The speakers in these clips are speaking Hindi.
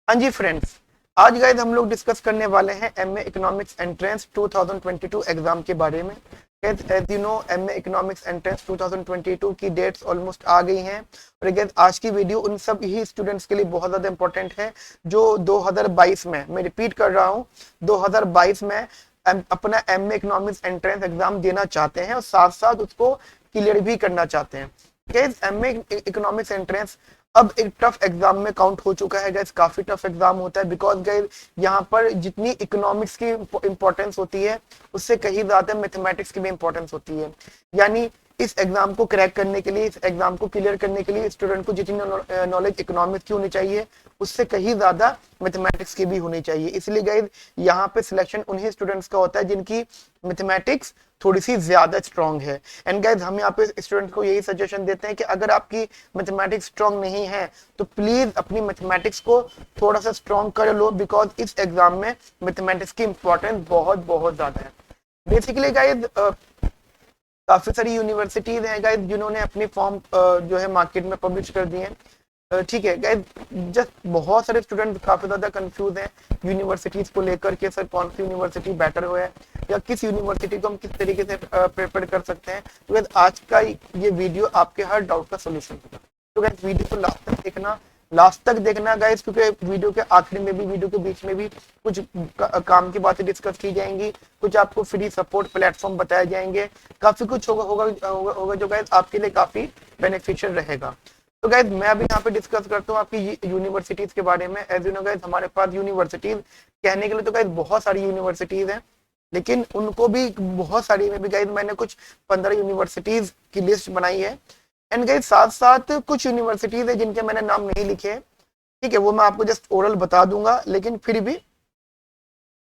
हाँ जी फ्रेंड्स, आज गाइस हम लोग डिस्कस करने वाले हैं एमए इकोनॉमिक्स एंट्रेंस 2022 एग्जाम के बारे में। As you know MA economics entrance 2022 की डेट्स ऑलमोस्ट आ गई हैं और गाइस आज की वीडियो उन सब ही स्टूडेंट्स के लिए बहुत ज़्यादा इंपॉर्टेंट है जो 2022 में, मैं रिपीट कर रहा हूँ, 2022 में अपना एमए इकोनॉमिक्स एंट्रेंस एग्जाम देना चाहते हैं और साथ साथ उसको क्लियर भी करना चाहते हैं। गाइस एमए इकोनॉमिक्स एंट्रेंस अब एक टफ एग्जाम में काउंट हो चुका है गाइस, काफी टफ एग्जाम होता है बिकॉज गाइस यहाँ पर जितनी इकोनॉमिक्स की इंपॉर्टेंस होती है उससे कहीं ज्यादा मैथमेटिक्स की भी इंपॉर्टेंस होती है। यानी इस एग्जाम को क्रैक करने के लिए, इस एग्जाम को क्लियर करने के लिए स्टूडेंट को जितनी नॉलेज इकोनॉमिक्स की होनी चाहिए उससे कहीं ज्यादा मैथमेटिक्स की भी होनी चाहिए। इसलिए गाइस यहाँ पे सिलेक्शन उन्हीं स्टूडेंट्स का होता है जिनकी मैथमेटिक्स थोड़ी सी ज्यादा स्ट्रांग है। एंड गाइस हम यहाँ पे स्टूडेंट को यही सजेशन देते हैं कि अगर आपकी मैथमेटिक्स स्ट्रांग नहीं है तो प्लीज अपनी मैथमेटिक्स को थोड़ा सा स्ट्रांग कर लो बिकॉज इस एग्जाम में मैथमेटिक्स की इंपॉर्टेंस बहुत बहुत ज्यादा है। बेसिकली गाइस काफी सारी यूनिवर्सिटीज हैं गाइस जिन्होंने अपनी फॉर्म जो है मार्केट में पब्लिश कर दिए हैं। ठीक है गाइस, जस्ट बहुत सारे स्टूडेंट काफी ज्यादा कंफ्यूज हैं यूनिवर्सिटीज को लेकर के सर कौन सी यूनिवर्सिटी बेटर हो है या किस यूनिवर्सिटी को हम किस तरीके से प्रिपेयर कर सकते हैं। तो गाइस आज का ये वीडियो आपके हर डाउट का सोल्यूशन होगा। तो गाइस वीडियो को लास्ट तक देखना गाइस, क्योंकि वीडियो के आखिरी में भी, वीडियो के बीच में भी कुछ काम की बातें डिस्कस की जाएंगी, कुछ आपको फ्री सपोर्ट प्लेटफॉर्म बताए जाएंगे, काफी कुछ होगा जो गाइस आपके लिए काफी बेनिफिशियल रहेगा। तो गाइस मैं अभी यहाँ पे डिस्कस करता हूँ आपकी यूनिवर्सिटीज के बारे में। एज यू नो गाइस हमारे पास यूनिवर्सिटीज कहने के लिए तो गाइस बहुत सारी यूनिवर्सिटीज हैं, लेकिन उनको भी बहुत सारी में भी गाइस मैंने कुछ 15 यूनिवर्सिटीज की लिस्ट बनाई है। एंड गाइस साथ साथ कुछ यूनिवर्सिटीज है जिनके मैंने नाम नहीं लिखे हैं, ठीक है, वो मैं आपको जस्ट ओरल बता दूंगा। लेकिन फिर भी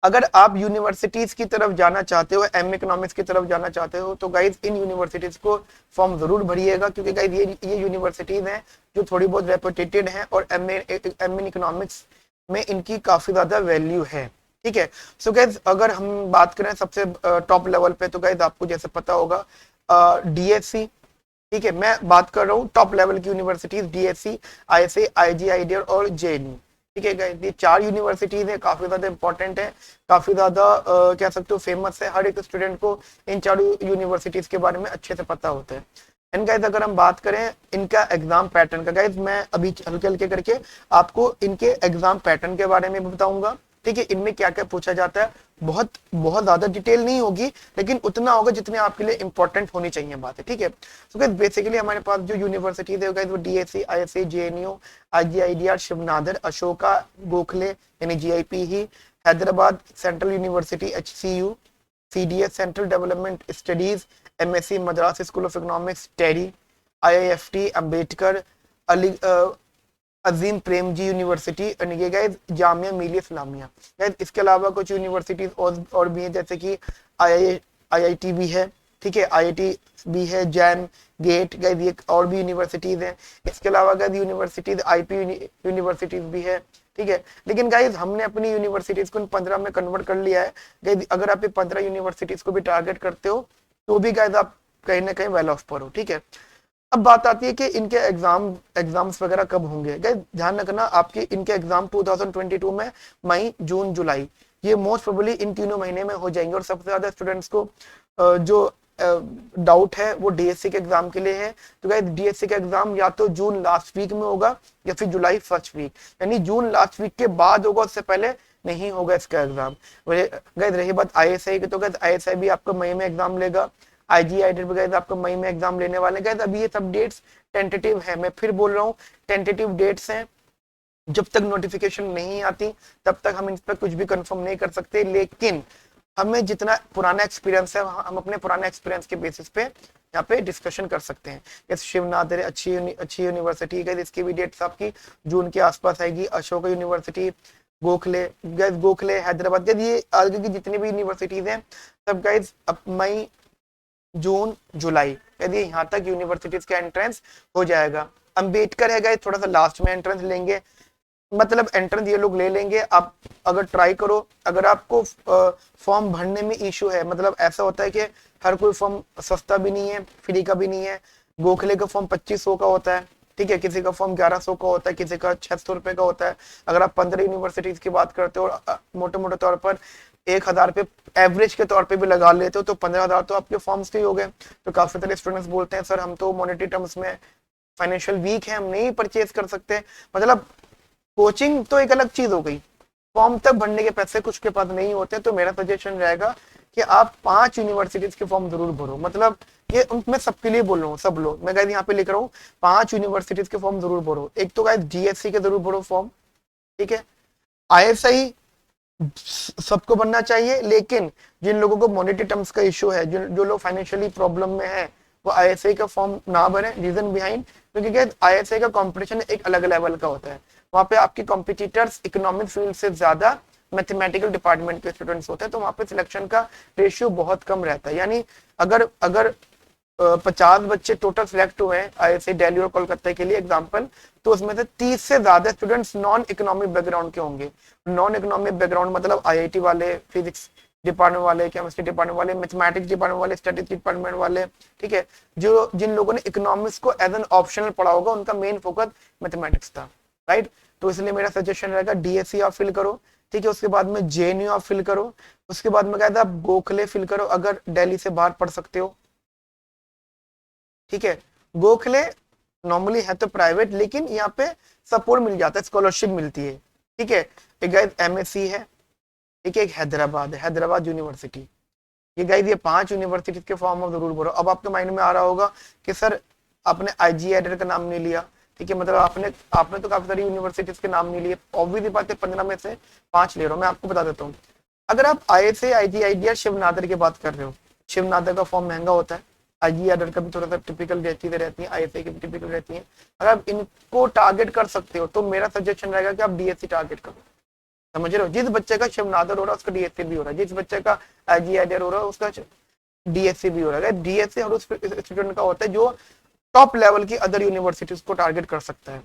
अगर आप यूनिवर्सिटीज की तरफ जाना चाहते हो, एम इकोनॉमिक्स की तरफ जाना चाहते हो, तो गाइज इन यूनिवर्सिटीज को फॉर्म जरूर भरिएगा क्योंकि गाइज ये यूनिवर्सिटीज हैं जो थोड़ी बहुत रेपुटेटेड हैं और एम इन इकोनॉमिक्स में इनकी काफी ज्यादा वैल्यू है। ठीक है, सो गाइज अगर हम बात करें सबसे टॉप लेवल पे तो गाइज आपको जैसे पता होगा डीएससी, ठीक है, मैं बात कर रहा हूँ टॉप लेवल की यूनिवर्सिटीज डीएससी, आईएसए, आईजीआईडीआर और जेएनयू। ठीक है गाइस, ये 4 यूनिवर्सिटीज है, काफी ज्यादा इंपॉर्टेंट है, काफी ज्यादा कह सकते हो फेमस है। हर एक स्टूडेंट को इन 4 यूनिवर्सिटीज के बारे में अच्छे से पता होता है। एंड गाइस अगर हम बात करें इनका एग्जाम पैटर्न का, गाइस मैं अभी हल्के हल्के करके आपको इनके एग्जाम पैटर्न के बारे में बताऊंगा। ठीक है, इनमें क्या क्या पूछा जाता है, बहुत बहुत ज्यादा डिटेल नहीं होगी लेकिन उतना होगा जितने आपके लिए इंपॉर्टेंट होनी चाहिए बात है। ठीक है, तो गाइस बेसिकली हमारे पास जो यूनिवर्सिटीज है गाइस वो DSC, ISA, JNU, IGIDR, Shiv Nadar, Ashoka, Gokhale यानी GIP he, Hyderabad central university HCU, CDS central development studies, MSc Madras school of economics Terry, IIFT Ambedkar, Ali Azim Premji university, ये गाइस जामिया मिलिया इस्लामिया। गाइस इसके अलावा कुछ यूनिवर्सिटीज और भी हैं जैसे कि आईआईटी भी है, ठीक है, आईआईटी भी है, जैम, गेट, गाइस ये और भी यूनिवर्सिटीज हैं। इसके अलावा गाइस यूनिवर्सिटीज आईपी यूनिवर्सिटीज भी है। ठीक है, लेकिन गाइस हमने अपनी यूनिवर्सिटीज को 15 में कन्वर्ट कर लिया है। गाइस अगर आप 15 यूनिवर्सिटीज को भी टारगेट करते हो तो भी गाइस आप कहीं ना कहीं वेल ऑफ पर हो। ठीक है, अब बात आती है कि इनके एग्जाम्स वगैरह कब होंगे। गाइस ध्यान रखना आपके इनके एग्जाम 2022 में मई, जून, जुलाई, ये मोस्ट प्रोबेबली इन तीनों महीने में हो जाएंगे। और सबसे ज्यादा स्टूडेंट्स को जो डाउट है वो डीएससी के एग्जाम के लिए है। तो गाइस डीएससी का एग्जाम या तो जून लास्ट वीक में होगा या फिर जुलाई फर्स्ट वीक, यानी जून लास्ट वीक के बाद होगा, उससे पहले नहीं होगा इसका एग्जाम। गाइस रही बात आईएसआई की, तो गाइस आईएसआई भी आपको मई में एग्जाम लेगा, आईजीआईडी भी गाइस आपको मई में एग्जाम लेने वाले गाइस। अभी ये सब डेट्स टेंटेटिव है, मैं फिर बोल रहा हूँ टेंटेटिव डेट्स हैं, जब तक नोटिफिकेशन नहीं आती तब तक हम इन पर कुछ भी कंफर्म नहीं कर सकते। लेकिन हमें जितना पुराना एक्सपीरियंस है हम अपने पुराने एक्सपीरियंस के बेसिस पे यहाँ पे डिस्कशन कर सकते हैं। जैसे शिवनाथ अच्छी यूनिवर्सिटी है, इसकी भी डेट्स आपकी जून के आसपास आएगी। अशोका यूनिवर्सिटी, गोखले, गाइस गोखले हैदराबाद, ये आगे की जितनी भी यूनिवर्सिटीज हैं सब गाइस अब मई, जून, जुलाई, यदि यहाँ तक यूनिवर्सिटीज का एंट्रेंस हो जाएगा। अंबेडकर है गाइस थोड़ा सा लास्ट में एंट्रेंस लेंगे, मतलब एंट्रेंस ये लोग ले लेंगे। आप अगर ट्राई करो, अगर आपको फॉर्म भरने में इशू है, मतलब ऐसा होता है कि हर कोई फॉर्म सस्ता भी नहीं है, फ्री का भी नहीं है। गोखले का फॉर्म 2500 का होता है, ठीक है, किसी का फॉर्म 1100 का होता है, किसी का 600 रुपए का होता है। अगर आप 15 यूनिवर्सिटीज की बात करते हो और मोटे मोटे तौर पर 1000 पे एवरेज के तौर पे भी लगा लेते हो तो 15,000 तो आपके फॉर्म्स के ही हो गए। तो काफी सारे स्टूडेंट्स बोलते हैं सर हम तो मॉनेटरी टर्म्स में फाइनेंशियल वीक है, हम नहीं परचेज कर सकते। मतलब कोचिंग तो एक अलग चीज हो गई, फॉर्म तक भरने के पैसे कुछ के पास नहीं होते। तो मेरा सजेशन रहेगा कि आप 5 यूनिवर्सिटीज के फॉर्म जरूर भरो। मतलब ये मैं सबके लिए बोल रहा हूँ, सब लोग, मैं गाइस यहाँ पे लिख रहा हूँ 5 यूनिवर्सिटीज के फॉर्म जरूर भरो। एक तो गाइस जीएससी के जरूर भरो फॉर्म, ठीक है। आईएसआई सबको बनना चाहिए, लेकिन जिन लोगों को मॉनेटरी टर्म्स का इश्यू है, जो लोग फाइनेंशियली प्रॉब्लम में है, वो आईएसआई का फॉर्म ना भरे। रीजन बिहाइंड, क्योंकि आईएसआई का कंपटीशन एक अलग लेवल का होता है। वहाँ पे आपके कॉम्पिटिटर्स इकोनॉमिक फील्ड से ज्यादा मैथमेटिकल डिपार्टमेंट के स्टूडेंट्स होते हैं, तो वहाँ पे सिलेक्शन का रेशियो बहुत कम रहता है। यानी अगर अगर 50 बच्चे टोटल सिलेक्ट हुए हैं आईआईटी दिल्ली और कोलकाता के लिए एग्जांपल, तो उसमें से 30 से ज्यादा स्टूडेंट्स नॉन इकोनॉमिक बैकग्राउंड के होंगे। नॉन इकोनॉमिक बैकग्राउंड मतलब आईआईटी वाले, फिजिक्स डिपार्टमेंट वाले, केमिस्ट्री डिपार्टमेंट वाले, मैथमेटिक्स डिपार्टमेंट वाले, स्टैटिस्टिक्स डिपार्टमेंट वाले, ठीक है। जो जिन लोगों ने इकोनॉमिक्स को एज एन ऑप्शनल पढ़ा होगा, उनका मेन फोकस मैथमेटिक्स था, राइट। तो इसलिए मेरा सजेशन रहेगा डीएससी आप फिल करो, ठीक है। उसके बाद में जेएनयू आप फिल करो, उसके बाद में कहता है आप गोखले फिल करो अगर दिल्ली से बाहर पढ़ सकते हो, ठीक है। गोखले नॉर्मली है तो प्राइवेट, लेकिन यहाँ पे सपोर्ट मिल जाता है, स्कॉलरशिप मिलती है, ठीक है। एक गाइस एमएससी है, ठीक है। एक हैदराबाद है, हैदराबाद यूनिवर्सिटी। ये गाइस ये 5 यूनिवर्सिटी के फॉर्म आप जरूर भरो। अब आपके माइंड में आ रहा होगा कि सर आपने आईजी एडर का नाम नहीं लिया, ठीक है। मतलब आपने आपने तो काफी सारी यूनिवर्सिटीज के नाम नहीं लिए। ऑब्वियसली बात है 15 में से 5 ले रहा हूँ। मैं आपको बता देता हूँ, अगर आप आईएसए, आईजीआईडी, शिवनादर की बात कर रहे हो, शिवनादर का फॉर्म महंगा होता है, आईजी आर्डर का भी थोड़ा सा टिपिकल चीजें रहती है, आईएसए की भी टिपिकल रहती है। अगर आप इनको टारगेट कर सकते हो तो मेरा सजेशन रहेगा कि आप डीएससी टारगेट करो। समझ रहे हो, जिस बच्चे का शिवनादर हो रहा है उसका डीएससी भी हो रहा है, जिस बच्चे का आईजी आर्डर हो रहा है उसका डीएससी भी हो रहा है। डीएससी और उस स्टूडेंट का होता है जो टॉप लेवल की अदर यूनिवर्सिटीज को टारगेट कर सकता है।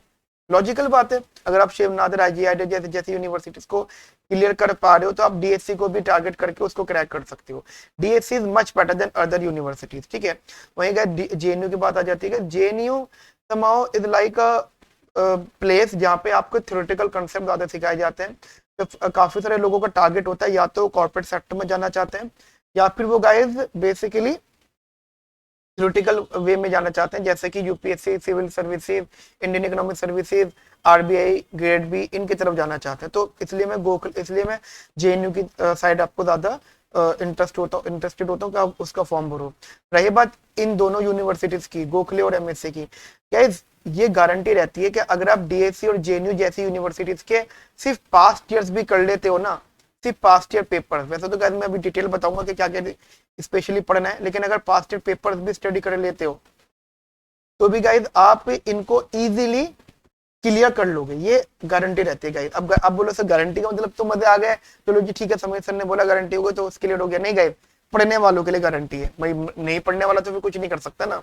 लॉजिकल बात है, अगर आप शिवनादर, आईजीआईडी जैसे जैसी यूनिवर्सिटीज को क्लियर कर पा रहे हो तो आप डीएससी को भी टारगेट करके उसको क्रैक कर सकते हो। DSC is much better than other universities, ठीक है। वहीं गए जेएनयू की बात आ जाती है। JNU समाउ is like a place जहाँ पे आपको थ्योरेटिकल कंसेप्ट ज्यादा सिखाए जाते हैं। तो काफी सारे लोगों का टारगेट होता है या तो कॉर्पोरेट सेक्टर में जाना चाहते हैं, या फिर वो गाइज बेसिकली थ्योरेटिकल वे में जाना चाहते हैं, जैसे कि UPSC, civil services, Indian economic services, RBI, grade B, इनकी तरफ जाना चाहते हैं। तो इसलिए मैं जेएनयू की साइड आपको ज्यादा इंटरेस्टेड होता हूँ कि आप उसका फॉर्म भरो। रही बात इन दोनों यूनिवर्सिटीज की, गोखले और एमएससी की, गाइस ये गारंटी रहती है कि अगर आप डीएससी और जेएनयू जैसी यूनिवर्सिटीज के सिर्फ पास्ट ईयर्स भी कर लेते हो ना, सिर्फ पास्ट ईयर पेपर, वैसे तो गाइस मैं अभी डिटेल बताऊंगा कि क्या क्या स्पेशली पढ़ना है, लेकिन अगर पास्ट ईयर पेपर्स भी स्टडी कर लेते हो तो भी गाइस आप इनको इजीली क्लियर कर लोगे, ये गारंटी रहती है गाइस। अब बोलो सर गारंटी का मतलब तो मजे आ गए, चलो जी ठीक है, समय सर ने बोला गारंटी हो गई तो क्लियर हो गया। नहीं गाइस, पढ़ने वालों के लिए गारंटी है भाई, नहीं पढ़ने वाला तो फिर कुछ नहीं कर सकता ना।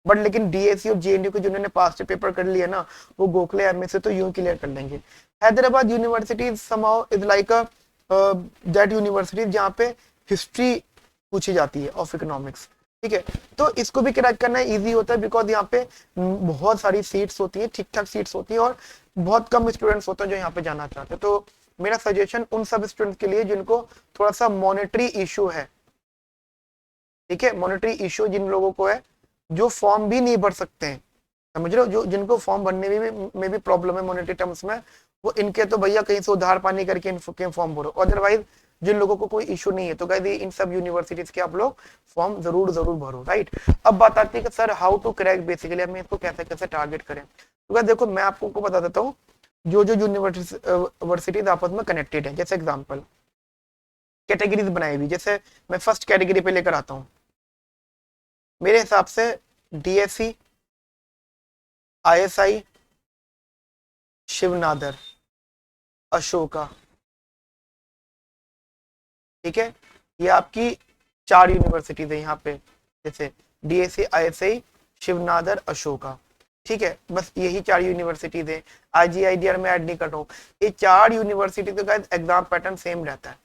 बट लेकिन डीएससी और जेएनयू के जिन्होंने पास्ट पेपर कर लिए ना, वो गोखले एमएससी तो यूं क्लियर कर लेंगे। Hyderabad university somehow is like a that university जहाँ पे हिस्ट्री पूछी जाती है ऑफ इकोनॉमिक्स, ठीक है। तो इसको भी क्रैक करना इजी होता है, बिकॉज यहाँ पे बहुत सारी सीट्स होती है, ठीक ठाक सीट्स होती है, और बहुत कम स्टूडेंट्स होते हैं जो यहाँ पे जाना चाहते हैं। तो मेरा सजेशन उन सब स्टूडेंट्स के लिए जिनको थोड़ा सा मॉनेटरी इशू है, ठीक है, मॉनेटरी इशू जिन लोगों को है, जो फॉर्म भी नहीं भर सकते हैं, समझ रहे हो, जो जिनको फॉर्म भरने में भी प्रॉब्लम है मॉनेटरी टर्म्स में, वो इनके तो भैया कहीं से उधार पानी करके इनके फॉर्म भरो। अदरवाइज जिन लोगों को कोई इशू नहीं है तो गाइस इन सब यूनिवर्सिटीज के आप लोग फॉर्म जरूर जरूर भरो, राइट। अब बात आती है कि sir how to crack, basically हमें इसको कैसे कैसे टारगेट करें। तो गाइस देखो मैं आपको बता देता हूँ, जो जो यूनिवर्सिटीज आपस में कनेक्टेड है, जैसे एग्जाम्पल कैटेगरीज बनाई हुई, जैसे मैं फर्स्ट कैटेगरी पे लेकर आता हूँ। मेरे हिसाब से डीएससी, आईएसआई, शिवनादर, अशोका, ठीक है, ये आपकी 4 यूनिवर्सिटीज है यहाँ पे, जैसे डीएससी, आईएसआई, शिवनादर, अशोका, ठीक है। बस यही 4 यूनिवर्सिटीज है, आईजीआईडीआर में ऐड नहीं कर रहा हूँ। ये 4 यूनिवर्सिटी का एग्जाम पैटर्न सेम रहता है,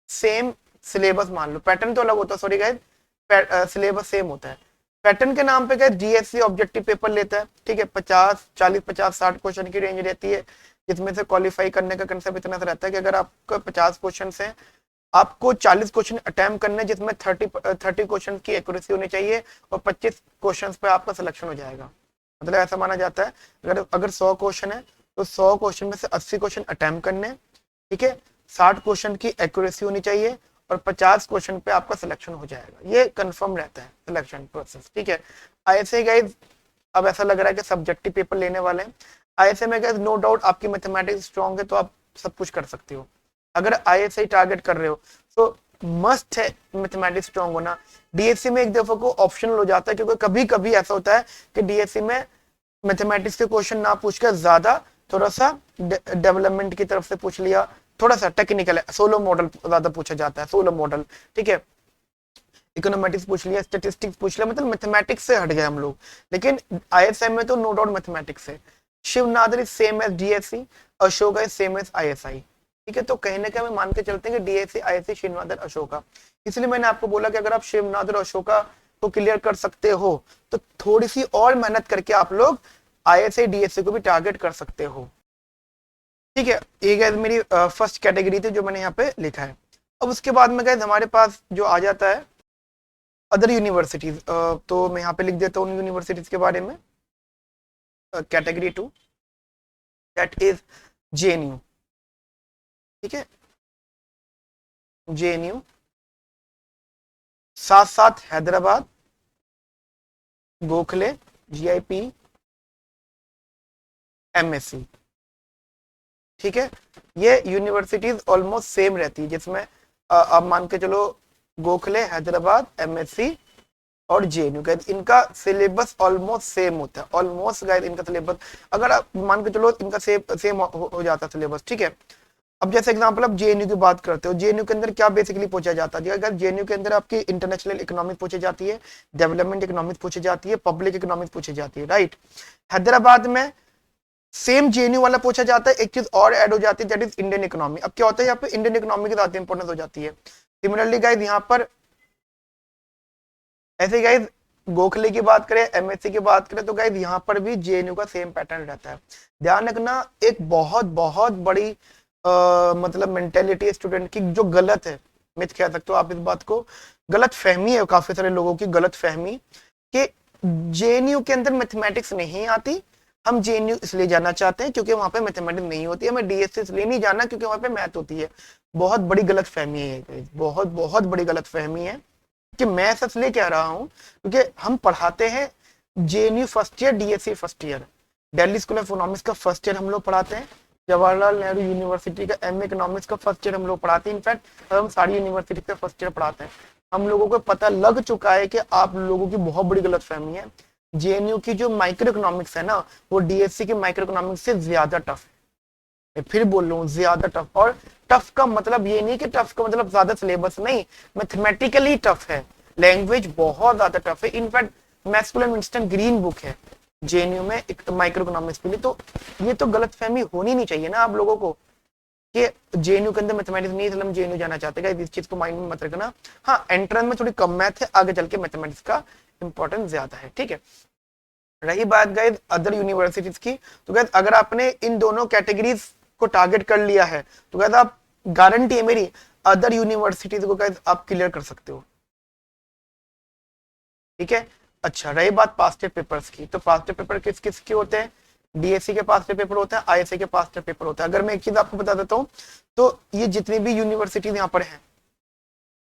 सेम सिलेबस मान लो, पैटर्न तो अलग होता है, सॉरी गाइस, सिलेबस सेम होता है। पैटर्न के नाम पे क्या, जीएससी ऑब्जेक्टिव पेपर लेता है, ठीक है, 40 क्वेश्चन की रेंज रहती है, जिसमें से क्वालिफाई करने का कंसेप्ट इतना सा रहता है कि अगर आपका 50 क्वेश्चन है, आपको 40 क्वेश्चन अटेम्प्ट करने, जिसमें 30 क्वेश्चन की एक्यूरेसी होनी चाहिए और 25 क्वेश्चन पे आपका सिलेक्शन हो जाएगा। मतलब ऐसा माना जाता है अगर 100 क्वेश्चन है तो 100 क्वेश्चन में से 80 क्वेश्चन अटेम्प्ट करने, ठीक है, 60 क्वेश्चन की एक्यूरेसी होनी चाहिए और 50 क्वेश्चन पे आपका सिलेक्शन हो जाएगा। ये कंफर्म रहता है सिलेक्शन प्रोसेस, ठीक है। ऐसे गाइस अब ऐसा लग रहा है कि सब्जेक्टिव पेपर लेने वाले हैं। ऐसे में गाइस नो डाउट आपकी मैथमेटिक्स स्ट्रांग है तो आप सब कुछ कर सकते हो। अगर ISA टारगेट कर रहे हो तो मस्ट है मैथमेटिक्स स्ट्रांग होना। DSC में एक दफा को ऑप्शनल हो जाता है, क्योंकि कभी कभी ऐसा होता है कि DSC में मैथमेटिक्स के क्वेश्चन ना पूछकर ज्यादा थोड़ा सा डेवलपमेंट की तरफ से पूछ लिया, थोड़ा सा टेक्निकल है, सोलो मॉडल ज्यादा पूछा जाता है, सोलो मॉडल, ठीक है, इकोनॉमेटिक्स पूछ लिया, स्टेटिस्टिक्स पूछ लिया, मतलब मैथमेटिक्स से हट गए हम लोग। लेकिन ISM में तो नो डाउट मैथमेटिक्स है। Shiv Nadar is same as DSC, Ashoka is same as ISI, ठीक है। तो कहीं ना कहीं हम मान के चलते हैं कि DSC ISC शिवनादर अशोका, इसलिए मैंने आपको बोला कि अगर आप शिवनादर अशोका को क्लियर कर सकते हो तो थोड़ी सी और मेहनत करके आप लोग ISI DSC को भी टारगेट कर सकते हो, ठीक है। ये गैस मेरी फर्स्ट कैटेगरी थी जो मैंने यहाँ पे लिखा है। अब उसके बाद में गैस हमारे पास जो आ जाता है अदर यूनिवर्सिटीज, तो मैं यहाँ पे लिख देता हूँ यूनिवर्सिटीज के बारे में। कैटेगरी 2 दैट इज JNU, ठीक है, JNU, साथ साथ हैदराबाद, गोखले, GIP, MSc, ठीक है। ये यूनिवर्सिटीज ऑलमोस्ट सेम रहती है, जिसमें आप मान के चलो गोखले, हैदराबाद, MSc और JNU, गाइस इनका सिलेबस ऑलमोस्ट सेम होता है, ऑलमोस्ट गाइस इनका सिलेबस अगर आप मान के चलो इनका सेम हो जाता है सिलेबस, ठीक है। अब जैसे एग्जांपल आप JNU की बात करते हो, JNU के अंदर क्या बेसिकली पूछा जाता है, अगर JNU के अंदर आपकी इंटरनेशनल इकोनॉमिक पूछी जाती है, डेवलपमेंट इकोनॉमिक पूछी जाती है, पब्लिक इकोनॉमिक पूछी जाती है, राइट। हैदराबाद में सेम JNU वाला पूछा जाता है, एक चीज और ऐड हो जाती है दैट इज इंडियन इकोनॉमी। अब क्या होता है यहाँ पे इंडियन इकोनॉमी की ज्यादा इंपॉर्टेंस हो जाती है। सिमिलरली गाइज यहाँ पर ऐसे गाइज गोखले की बात करें, MSc की बात करें, तो गाइज यहाँ पर भी JNU का सेम पैटर्न रहता है। ध्यान रखना, एक बहुत बहुत बड़ी मतलब मेंटेलिटी स्टूडेंट की जो गलत है, मिथ कह सकते हो आप इस बात को, गलत फहमी है काफी सारे लोगों की, गलत फहमी कि JNU के अंदर मैथमेटिक्स नहीं आती, हम JNU इसलिए जाना चाहते हैं क्योंकि वहां पे मैथमेटिक्स नहीं होती है, हमें DSC इसलिए नहीं जाना क्योंकि वहां पे मैथ होती है। बहुत बड़ी गलत फहमी है, बहुत बहुत बड़ी गलत फहमी है कि मैं इसलिए कह रहा हूँ क्योंकि हम पढ़ाते हैं JNU first year, DSC first year, Delhi school of economics का फर्स्ट ईयर हम लोग पढ़ाते हैं, जवाहरलाल नेहरू यूनिवर्सिटी का MA इकोनॉमिक्स का फर्स्ट ईयर हम लोग पढ़ाते हैं, इनफैक्ट हम सारी यूनिवर्सिटी का फर्स्ट ईयर पढ़ाते हैं। हम लोगों को पता लग चुका है कि आप लोगों की बहुत बड़ी गलत फहमी है, JNU की जो माइक्रो इकोनॉमिक्स है ना वो DSC की माइक्रो इकोनॉमिक्स से ज्यादा टफ है। फिर बोल रहा हूँ ज्यादा टफ, और टफ का मतलब ये नहीं कि टफ का मतलब ज्यादा सिलेबस नहीं, मैथमेटिकली टफ है, लैंग्वेज बहुत ज्यादा टफ है। In fact Maxwell and Winston green book है JNU में माइक्रो इकोनॉमिक्स के लिए। तो ये तो गलतफहमी होनी नहीं चाहिए ना आप लोगों को कि JNU के अंदर मैथमेटिक्स नहीं, इसलिए हम JNU जाना चाहते हैं, इस चीज को माइंड में मत रखना। हाँ, एंट्रेंस में थोड़ी कम मैथ है, आगे चल के मैथमेटिक्स का इंपॉर्टेंस ज्यादा है, ठीक है। रही बात गाइस अदर यूनिवर्सिटीज की, तो गाइस अगर आपने इन दोनों कैटेगरीज को टारगेट कर लिया है तो गाइस आप, गारंटी है मेरी, अदर यूनिवर्सिटीज को गाइस आप क्लियर कर सकते हो, ठीक है। अच्छा, रही बात पास्ट ईयर पेपर्स की, तो पास्ट ईयर पेपर किस किस के होते हैं, DSC के पास पेपर होता है, ISA के पास पेपर होता है। अगर मैं एक चीज आपको बता देता हूँ, तो ये जितनी भी यूनिवर्सिटीज यहाँ पर हैं,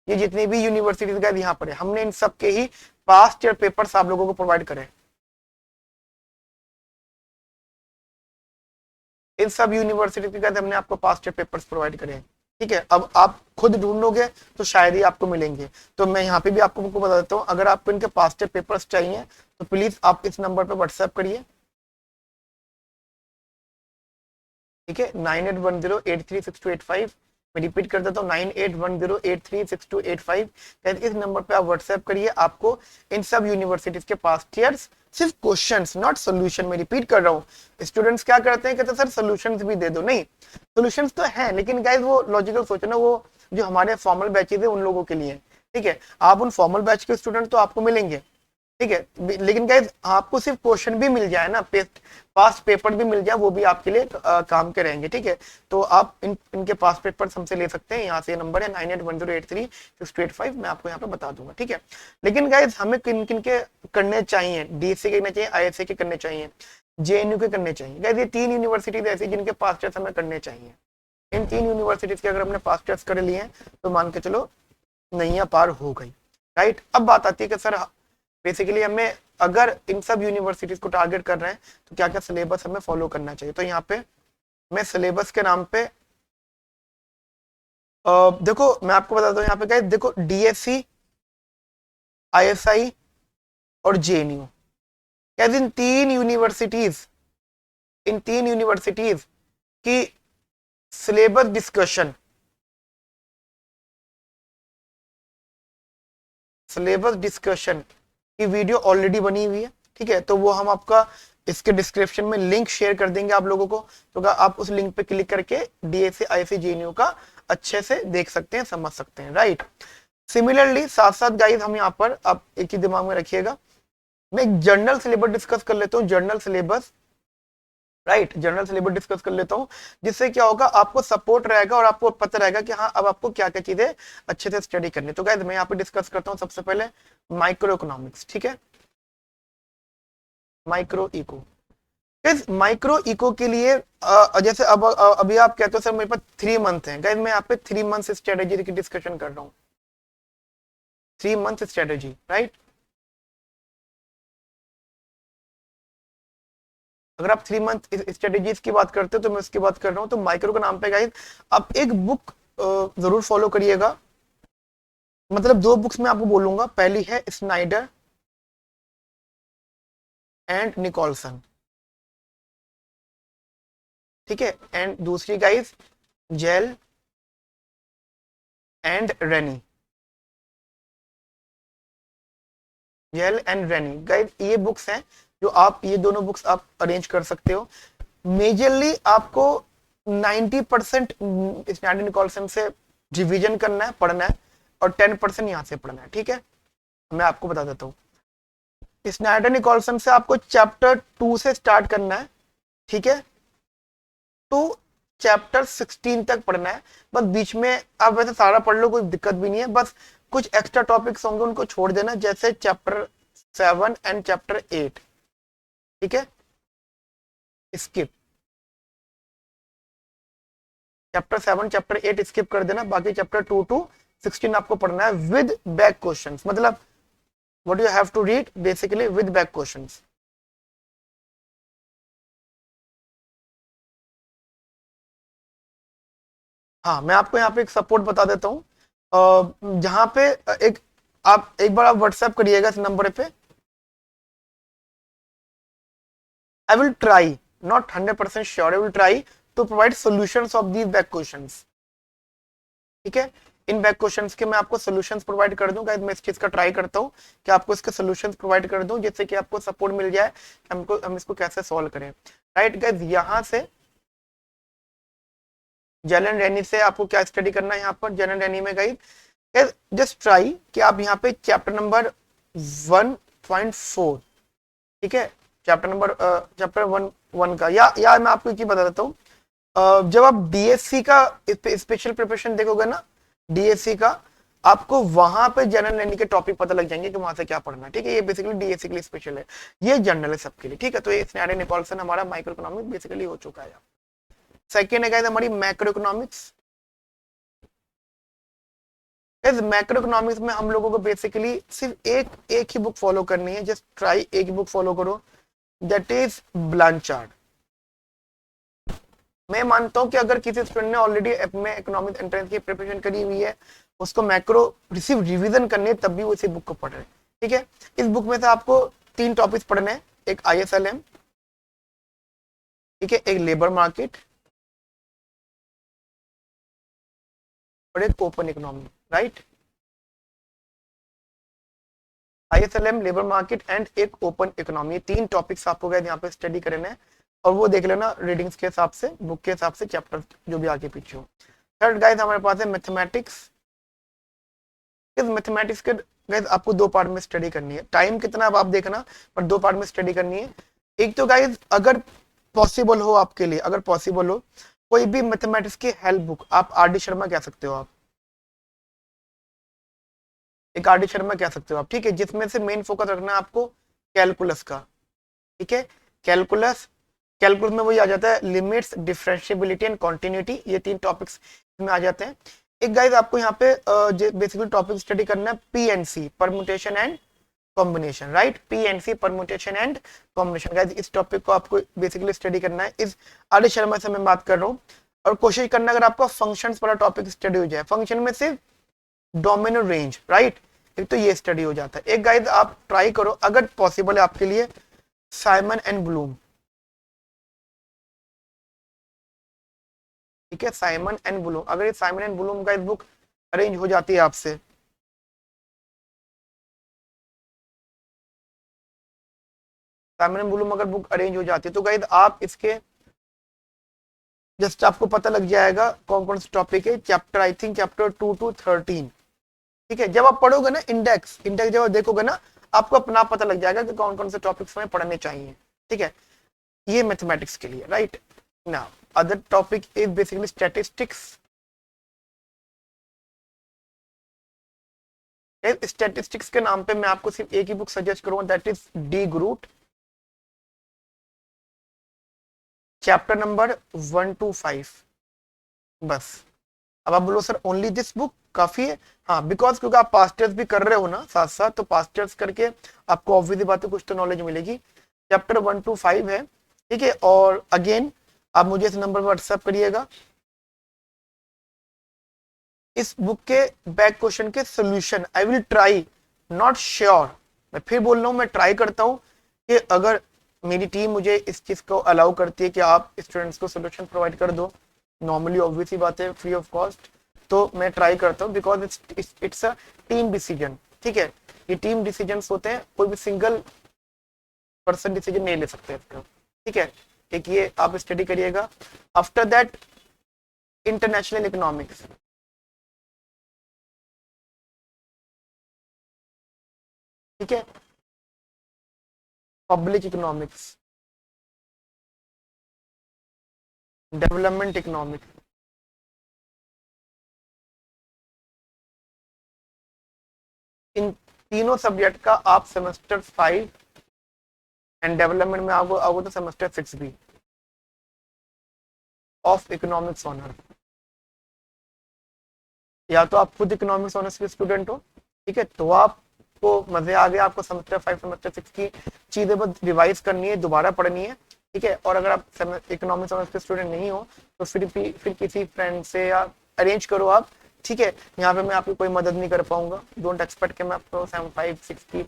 ये जितनी भी यूनिवर्सिटीज गाइस यहाँ पर है, हमने इन सब के ही पास्ट ईयर पेपर्स आप लोगों को प्रोवाइड करे, इन सब यूनिवर्सिटी के हमने आपको पास्ट ईयर पेपर्स प्रोवाइड करे हैं, ठीक है। अब आप खुद ढूंढोगे तो शायद ही आपको मिलेंगे, तो मैं यहाँ पे भी आपको बता देता हूँ, अगर आपको इनके पास्ट ईयर पेपर्स चाहिए तो प्लीज आप इस नंबर पे व्हाट्सएप करिए, ठीक है, 9810836285। मैं रिपीट कर देता हूँ, 9810836285। इस नंबर पे आप व्हाट्सएप करिए, आपको इन सब यूनिवर्सिटीज के पास्ट ईयर्स सिर्फ क्वेश्चंस नॉट सॉल्यूशन, मैं रिपीट कर रहा हूँ। स्टूडेंट्स क्या करते हैं, कहते हैं सर सॉल्यूशंस भी दे दो, नहीं सॉल्यूशंस तो है लेकिन गाइस वो लॉजिकल सोचो ना, वो जो हमारे फॉर्मल बैचेज है उन लोगों के लिए, ठीक है। आप उन फॉर्मल बैच के स्टूडेंट तो आपको मिलेंगे, ठीक है। लेकिन गाइस आपको सिर्फ क्वेश्चन भी मिल जाए ना, पास्ट पेपर भी मिल जाए, वो भी आपके लिए काम के रहेंगे। ठीक है, तो आप इनके पास्ट पेपर हमसे ले सकते हैं। यहाँ से नंबर है 9810836285, मैं आपको यहाँ पे बता दूंगा। ठीक है, लेकिन गाइस हमें किन किन के करने चाहिए, डीएससी के करने चाहिए, आईएससी के करने चाहिए, जेएनयू के करने चाहिए। गाइस ये 3 यूनिवर्सिटीज ऐसी जिनके पास्ट टेस्ट हमें करने चाहिए। इन 3 यूनिवर्सिटीज के अगर हमने पास्ट टेस्ट कर लिए हैं तो मान के चलो नैया पार हो गई। राइट, अब बात आती है कि सर बेसिकली हमें अगर इन सब यूनिवर्सिटीज को टारगेट कर रहे हैं तो क्या क्या सिलेबस हमें फॉलो करना चाहिए। तो यहाँ पे मैं सिलेबस के नाम पे देखो मैं आपको बता दूं, यहाँ पे गाइस देखो डीएससी, आईएसआई और जेएनयू, गाइस इन तीन यूनिवर्सिटीज की सिलेबस डिस्कशन की वीडियो ऑलरेडी बनी हुई है। ठीक है, तो वो हम आपका इसके डिस्क्रिप्शन में लिंक शेयर कर देंगे आप लोगों को, तो आप उस लिंक पे क्लिक करके डीएससी, आईएससी, जेएनयू का अच्छे से देख सकते हैं, समझ सकते हैं। राइट, सिमिलरली साथ साथ गाइस हम यहाँ पर आप एक ही दिमाग में रखिएगा, मैं एक जर्नल सिलेबस डिस्कस कर लेता हूँ, journal syllabus. Right, general syllabus discuss कर लेता हूं, जिससे क्या होगा आपको सपोर्ट रहेगा और आपको पता रहेगा कि हाँ अब आपको क्या क्या चीजें अच्छे से स्टडी करनी। तो गाइस मैं यहाँ पे डिस्कस करता हूँ सबसे पहले माइक्रो इकोनॉमिक्स। ठीक है, micro eco. Guys micro eco के लिए जैसे अब अभी आप कहते हो सर मेरे पास 3 मंथ है। गाइस मैं यहाँ पे 3 मंथ स्ट्रेटेजी की डिस्कशन कर रहा हूँ, 3 मंथ स्ट्रेटेजी। राइट, अगर आप 3 मंथ स्ट्रेटेजीज की बात करते हो तो मैं उसकी बात कर रहा हूँ। तो माइक्रो के नाम पे गाइस आप एक बुक जरूर फॉलो करिएगा, मतलब 2 बुक्स मैं आपको बोलूंगा। पहली है स्नाइडर एंड निकोलसन, ठीक है, एंड दूसरी guys Jehle and Reny, Jehle and Reny. Guys ये बुक्स हैं जो आप, ये दोनों बुक्स आप अरेंज कर सकते हो। मेजरली आपको 90% स्टैंडर्ड निकोलसन से रिवीजन करना है, पढ़ना है, और 10% यहाँ से पढ़ना है। ठीक है, मैं आपको बता देता हूँ, स्नाइडर निकोलसन से आपको चैप्टर 2 से स्टार्ट करना है। ठीक है, तो चैप्टर 16 तक पढ़ना है। बस बीच में आप वैसे सारा पढ़ लो, कोई दिक्कत भी नहीं है, बस कुछ एक्स्ट्रा टॉपिक्स होंगे उनको छोड़ देना, जैसे चैप्टर 7 एंड चैप्टर 8। ठीक है, स्किप चैप्टर 7, चैप्टर 8 स्किप कर देना, बाकी चैप्टर 2 to 16 आपको पढ़ना है विद बैक क्वेश्चंस। मतलब what you have to read basically with back questions. हाँ, मैं आपको यहाँ पे एक सपोर्ट बता देता हूँ, जहाँ पे एक आप एक बार आप व्हाट्सएप करिएगा इस नंबर पे। I will try, not 100% sure, I will try to provide solutions of these back questions. ठीक है, इन बैक क्वेश्चंस के मैं आपको सॉल्यूशंस प्रोवाइड कर दूंगा। मैं इस चीज का ट्राई करता हूँ कि आपको इसके सॉल्यूशंस प्रोवाइड कर दूं, जिससे कि आपको सपोर्ट मिल जाए कि हम इसको कैसे सॉल्व करें। राइट गाइस, यहाँ से जलन रैनी से आपको क्या स्टडी करना है। यहाँ पर जलन रैनी में गाइस जस्ट ट्राई कि आप यहाँ पे चैप्टर नंबर 1.4, ठीक है, चैप्टर 1 का, या मैं आपको एक बता देता हूँ, जब आप डीएससी का स्पेशल प्रिपरेशन देखोगे ना, डीएससी का, आपको वहां पे जनरल लेने के टॉपिक पता लग जाएंगे कि वहां से क्या पढ़ना है। ठीक है, ये बेसिकली डीएससी के लिए स्पेशल है, ये जनरल है सबके लिए। ठीक है, तो ये स्नाइडर निकोलसन हमारा माइक्रो इकोनॉमिक्स बेसिकली हो चुका है। सेकेंड है हमारी मैक्रो इकोनॉमिक्स। मैक्रो इकोनॉमिक्स में हम लोगों को बेसिकली सिर्फ एक ही बुक फॉलो करनी है, जस्ट ट्राई एक ही बुक फॉलो करो, दैट इज ब्लांचार्ड। मैं मानता हूं कि अगर किसी स्टूडेंट ने ऑलरेडी में इकोनॉमिक्स एंट्रेंस की प्रिपरेशन करी हुई है, उसको मैक्रो सिर्फ रिवीजन करनी है, तब भी वो इसी बुक को पढ़ रहे हैं। ठीक है, इस बुक में से आपको 3 टॉपिक्स पढ़ने हैं, एक ISLM, ठीक है, एक लेबर मार्केट और एक open economy. Right, ISLM, labour market and एक ओपन इकोनॉमी, 3 टॉपिक्स आपको गए यहाँ पे स्टडी करने हैं, और वो देख लेना रीडिंग्स के हिसाब से, बुक के हिसाब से, चैप्टर जो भी आगे पीछे हो। थर्ड गाइस हमारे पास है मैथमेटिक्स। इस मैथमेटिक्स के गाइज आपको दो पार्ट में स्टडी करनी है, टाइम कितना अब आप देखना, पर दो पार्ट में स्टडी करनी है। एक तो गाइज अगर पॉसिबल हो आपके लिए, अगर पॉसिबल हो कोई भी मैथमेटिक्स की हेल्प बुक, आप आर डी शर्मा कह सकते हो, आप एक आर डी शर्मा कह सकते हो आप, ठीक है, जिसमें से मेन फोकस रखना है आपको कैलकुलस का, ठीक है, कैलकुलस। कैलकुलस में वही आ जाता है लिमिट्स, डिफरेंशिएबिलिटी एंड कॉन्टिन्यूटी, ये तीन टॉपिक्स में आ जाते हैं। एक गाइस आपको यहाँ पे बेसिकली टॉपिक स्टडी करना है PNC, permutation and combination, right, PNC permutation and combination. Guys इस टॉपिक को आपको बेसिकली स्टडी करना है, इस आर डी शर्मा से मैं बात कर रहा हूँ। और कोशिश करना अगर आपका फंक्शंस वाला टॉपिक स्टडी हो जाए, फंक्शन में सिर्फ डोमिनो रेंज, राइट, एक तो ये स्टडी हो जाता है। एक गाइस आप ट्राई करो अगर पॉसिबल है आपके लिए, साइमन एंड ब्लूम, ठीक है, साइमन एंड ब्लूम, अगर ये साइमन एंड ब्लूम का बुक अरेंज हो जाती है आपसे, साइमन एंड ब्लूम अगर बुक अरेंज हो जाती है तो गाइस आप इसके जस्ट आपको पता लग जाएगा कौन कौन से टॉपिक है, chapter I think chapter 2 to 13, ठीक है। जब आप पढ़ोगे ना इंडेक्स इंडेक्स जब आप देखोगे ना, आपको अपना पता लग जाएगा कि कौन कौन से टॉपिक्स हमें पढ़ने चाहिए, ठीक है, ये मैथमेटिक्स के लिए, right. Now other topic is basically statistics. Statistics के नाम पे मैं आपको सिर्फ एक ही बुक सजेस्ट करूंगा, that is De Groot, chapter number 1 to 5, बस। अब आप बोलो सर ओनली दिस बुक काफी है, हाँ, बिकॉज क्योंकि आप पास्ट टेस्ट भी कर रहे हो ना साथ साथ, तो पास्ट टेस्ट करके आपको ऑब्वियसली बात है कुछ तो नॉलेज मिलेगी। चैप्टर 1 to 5 है, ठीक है। और अगेन आप मुझे इस नंबर पर व्हाट्सएप करिएगा, इस बुक के बैक क्वेश्चन के solution I will try, not sure, मैं फिर बोल रहा हूँ, मैं ट्राई करता हूँ कि अगर मेरी टीम मुझे इस चीज को अलाउ करती है कि आप स्टूडेंट्स को सोल्यूशन प्रोवाइड कर दो, नॉर्मली ऑब्वियस ही बात है फ्री ऑफ कॉस्ट, तो मैं ट्राई करता हूँ, because it's a team decision, ठीक है, ये टीम डिसीजन होते हैं, कोई भी सिंगल पर्सन डिसीजन नहीं ले सकते इसका, ठीक है। एक ये आप स्टडी करिएगा। आफ्टर दैट इंटरनेशनल इकोनॉमिक्स, ठीक है, पब्लिक इकोनॉमिक्स, डेवलपमेंट इकोनॉमिक्स, इन तीनों सब्जेक्ट का आप सेमेस्टर 5 एंड डेवलपमेंट में आओगे तो सेमेस्टर 6 भी ऑफ इकोनॉमिक्स ऑनर, या तो आप खुद इकोनॉमिक्स ऑनर्स के स्टूडेंट हो, ठीक है, तो आपको मजे आ गए, आपको सेमेस्टर 5 सेमेस्टर 6 की चीजें बस रिवाइज करनी है, दोबारा पढ़नी है, ठीक है। और अगर आप इकोनॉमिक्स ऑनर्स के स्टूडेंट नहीं हो तो फिर किसी फ्रेंड से या अरेंज करो आप, ठीक है। यहाँ पे मैं आपकी कोई मदद नहीं कर पाऊंगा, डोंट एक्सपेक्ट कि मैं आपको 7 5 6 की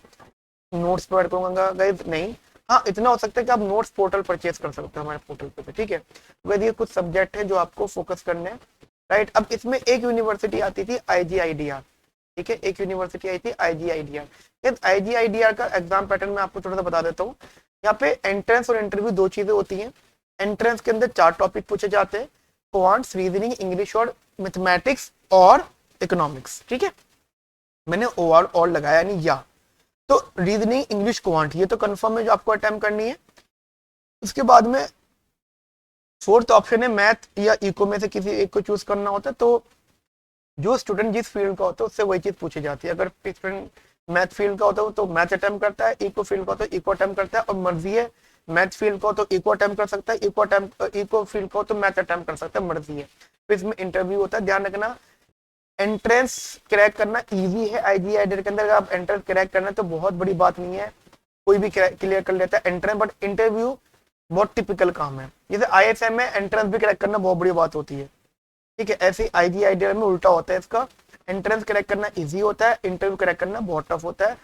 नोट्स प्रोवाइड करूंगा गाइस, नहीं। हाँ, इतना हो सकता है कि आप नोट्स पोर्टल परचेज कर सकते हो हमारे पोर्टल पे, ठीक है। तो ये कुछ सब्जेक्ट है जो आपको फोकस करने हैं, राइट। अब इसमें एक यूनिवर्सिटी आती थी IGIDR, ठीक है, एक यूनिवर्सिटी आई थी IGIDR। IGIDR का एग्जाम पैटर्न मैं आपको थोड़ा सा बता देता हूँ। यहाँ पे एंट्रेंस और इंटरव्यू दो चीजें होती हैं। एंट्रेंस के अंदर 4 टॉपिक पूछे जाते हैं, क्वांट्स, रीजनिंग, इंग्लिश और मैथमेटिक्स और इकोनॉमिक्स, ठीक है। मैंने ओवरऑल लगाया नहीं या, तो रीजनिंग, इंग्लिश, क्वांट, ये तो कंफर्म है जो आपको अटेम्प्ट करनी है। उसके बाद में 4th ऑप्शन है मैथ या इको में से किसी एक को चूज करना होता है, तो जो स्टूडेंट जिस फील्ड का होता है उससे वही चीज पूछी जाती है। अगर स्टूडेंट मैथ फील्ड का होता है तो मैथ अटेम्प्ट करता है, इको फील्ड का होता है इको अटेम्प्ट करता है, और मर्जी है मैथ फील्ड का हो तो इको अटेम्प्ट कर सकता है, इको फील्ड का हो तो मैथ अटेम्प्ट कर सकता है, मर्जी है। फिर इसमें इंटरव्यू होता है, ध्यान रखना एंट्रेंस क्रैक करना इजी है IGIDR के अंदर। अगर आप एंट्रेंस क्रैक करना है तो बहुत बड़ी बात नहीं है, कोई भी क्लियर कर लेता है एंट्रेंस, बट इंटरव्यू बहुत टिपिकल काम है। जैसे ISM में एंट्रेंस भी क्रैक करना बहुत बड़ी बात होती है, ठीक है, ऐसे IGIDR में उल्टा होता है इसका, एंट्रेंस क्रैक करना इजी होता है, इंटरव्यू क्रैक करना बहुत टफ होता है।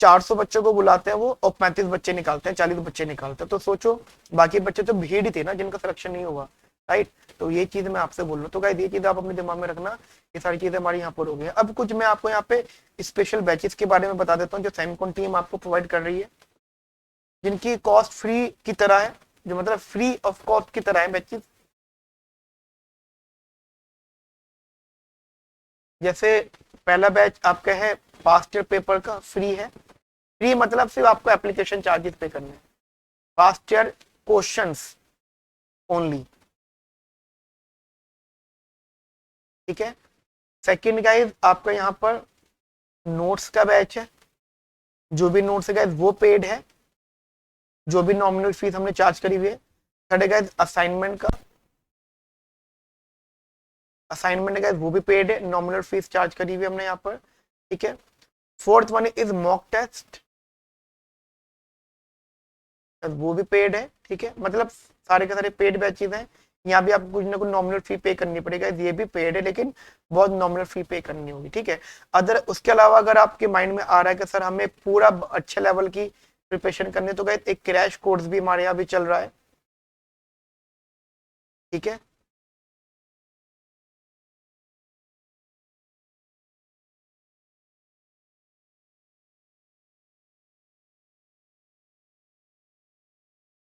400 बच्चों को बुलाते हैं वो और 35 बच्चे निकालते हैं, 40 बच्चे निकालते हैं, तो सोचो बाकी बच्चे तो भीड़ ही थे ना जिनका सिलेक्शन नहीं हुआ, राइट। तो ये चीज मैं आपसे बोल रहा हूँ, तो गाइस ये चीज आप अपने दिमाग में रखना, ये सारी चीजें हमारी यहाँ पर हो गई है। अब कुछ मैं आपको यहाँ पे स्पेशल बैचेस के बारे में बता देता हूँ जो सेमकॉन टीम आपको प्रोवाइड कर रही है, जिनकी कॉस्ट फ्री की तरह है, जो मतलब फ्री ऑफ कॉस्ट की तरह है बैचेस। जैसे पहला बैच आपका है पास्ट ईयर पेपर का फ्री है। फ्री मतलब सिर्फ आपको एप्लीकेशन चार्जेस पे करने हैं, पास्ट ईयर क्वेश्चंस ओनली, ठीक है। सेकंड गाइस आपका यहाँ पर नोट्स का बैच है, जो भी नोट्स है गाइस वो पेड है, जो भी नॉमिनल फीस हमने चार्ज करी हुई है। थर्ड है गाइस असाइनमेंट का, असाइनमेंट गाइस वो भी पेड है, नॉमिनल फीस चार्ज करी हुई है हमने यहाँ पर, ठीक है। Fourth one is mock test, वो भी पेड है, ठीक है। मतलब सारे के सारे पेड बैचेज हैं। यहाँ भी आपको कुछ ना कुछ नॉमिनल फी पे करनी पड़ेगा, ये भी पेड है लेकिन बहुत नॉमिनल फी पे करनी होगी, ठीक है। अदर उसके अलावा अगर आपके माइंड में आ रहा है कि सर हमें पूरा अच्छे लेवल की प्रिपरेशन करनी है, तो गाइस एक क्रैश कोर्स भी हमारे यहाँ भी चल रहा है, ठीक है।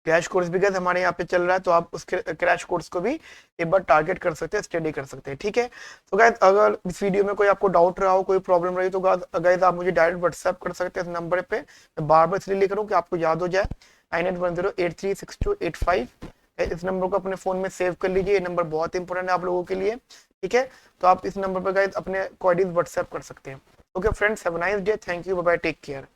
क्रैश कोर्स भी गैस हमारे यहाँ पे चल रहा है, तो आप उस क्रैश कोर्स को भी एक बार टारगेट कर सकते हैं, स्टडी कर सकते हैं, ठीक है। तो गैस अगर इस वीडियो में कोई आपको डाउट रहा हो, कोई प्रॉब्लम रही, तो गैस आप मुझे डायरेक्ट व्हाट्सएप कर सकते हैं इस नंबर पे। मैं बार बार इसलिए लिख रहा हूँ कि आपको याद हो जाए, 9810836285। इस नंबर को अपने फोन में सेव कर लीजिए, ये नंबर बहुत इंपॉर्टेंट है आप लोगों के लिए, ठीक है। तो आप इस नंबर पर गैस अपने क्वेरीज व्हाट्सएप कर सकते हैं। Okay friends, have a nice day, thank you, bye bye, take care.